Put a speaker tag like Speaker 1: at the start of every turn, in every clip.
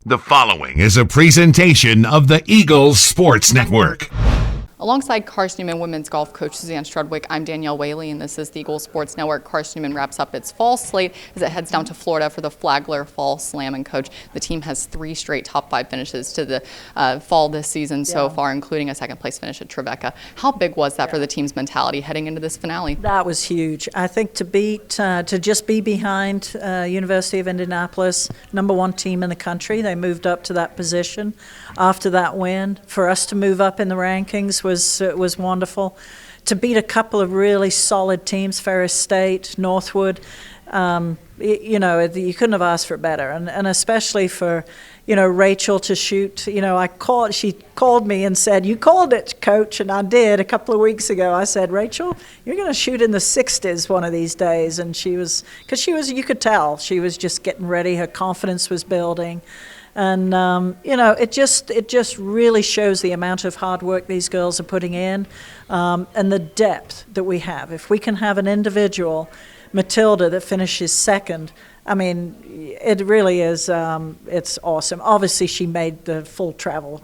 Speaker 1: The following is a presentation of the Eagles Sports Network.
Speaker 2: Alongside Carson-Newman women's golf coach Suzanne Strudwick, I'm Danielle Whaley, and this is the Eagles Sports Network. Carson-Newman wraps up its fall slate as it heads down to Florida for the Flagler Fall Slam. And coach, the team has 3 straight top 5 finishes to the fall this season so far, including a second-place finish at Strudwick. How big was that for the team's mentality heading into this finale?
Speaker 3: That was huge. I think to just be behind University of Indianapolis, #1 team in the country. They moved up to that position after that win. For us to move up in the rankings was wonderful. To beat a couple of really solid teams, Ferris State, Northwood, you couldn't have asked for better. And especially for, Rachel to shoot. She called me and said, "You called it, Coach," and I did a couple of weeks ago. I said, "Rachel, you're going to shoot in the 60s one of these days." And you could tell she was just getting ready. Her confidence was building. And, it just really shows the amount of hard work these girls are putting in and the depth that we have. If we can have an individual, Matilda, that finishes second, it really is, it's awesome. Obviously, she made the full travel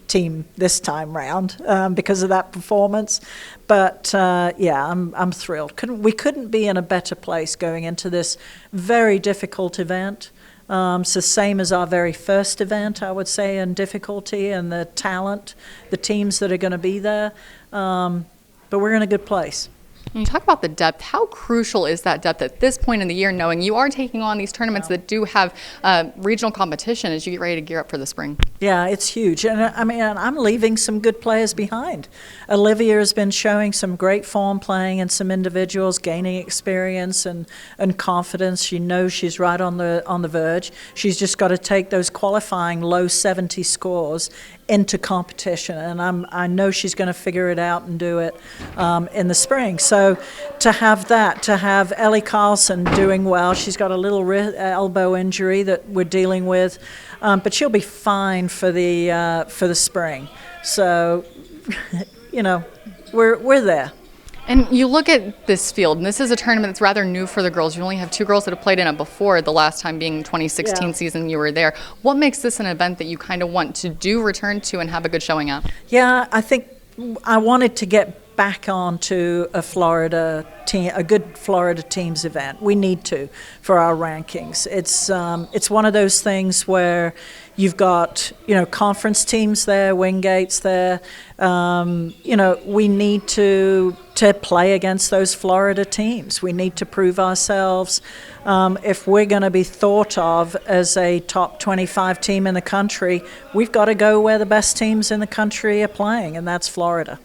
Speaker 3: team this time round because of that performance. But, I'm thrilled. We couldn't be in a better place going into this very difficult event. It's the same as our very first event, I would say, in difficulty and the talent, the teams that are going to be there. But we're in a good place.
Speaker 2: When you talk about the depth, how crucial is that depth at this point in the year, knowing you are taking on these tournaments that do have regional competition as you get ready to gear up for the spring? Yeah,
Speaker 3: it's huge. And I'm leaving some good players behind. Olivia has been showing some great form playing and some individuals gaining experience and confidence. She knows she's right on the verge. She's just got to take those qualifying low 70 scores into competition, and I know she's going to figure it out and do it in the spring. So to have Ellie Carlson doing well, she's got a little elbow injury that we're dealing with, but she'll be fine for the spring. So, we're there.
Speaker 2: And you look at this field, and this is a tournament that's rather new for the girls. You only have 2 girls that have played in it before, the last time being 2016 season you were there. What makes this an event that you kind of want to return to and have a good showing at?
Speaker 3: Yeah, I think I wanted to get back onto a good Florida teams event. We need to for our rankings. It's one of those things where you've got conference teams there, Wingate's there. We need to play against those Florida teams. We need to prove ourselves. If we're going to be thought of as a top 25 team in the country, we've got to go where the best teams in the country are playing, and that's Florida.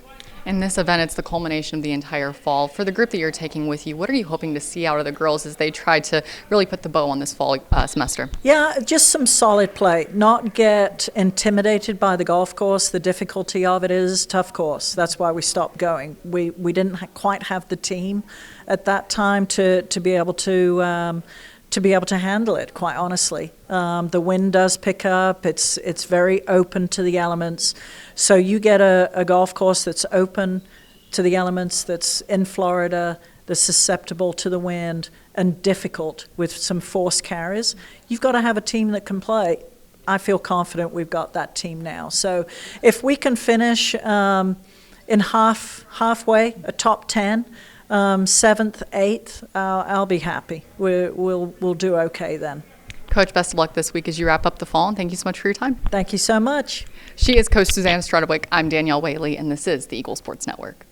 Speaker 2: In this event, it's the culmination of the entire fall. For the group that you're taking with you, what are you hoping to see out of the girls as they try to really put the bow on this fall semester?
Speaker 3: Yeah, just some solid play. Not get intimidated by the golf course. The difficulty of it is a tough course. That's why we stopped going. We didn't quite have the team at that time to be able to handle it, quite honestly. The wind does pick up. It's very open to the elements. So you get a golf course that's open to the elements, that's in Florida, that's susceptible to the wind, and difficult with some force carries. You've got to have a team that can play. I feel confident we've got that team now. So if we can finish in halfway, a top 10, 7th, 8th, I'll be happy. We'll do okay then.
Speaker 2: Coach, best of luck this week as you wrap up the fall, and thank you so much for your time.
Speaker 3: Thank you so much.
Speaker 2: She is Coach Suzanne Strudwick. I'm Danielle Whaley, and this is the Eagle Sports Network.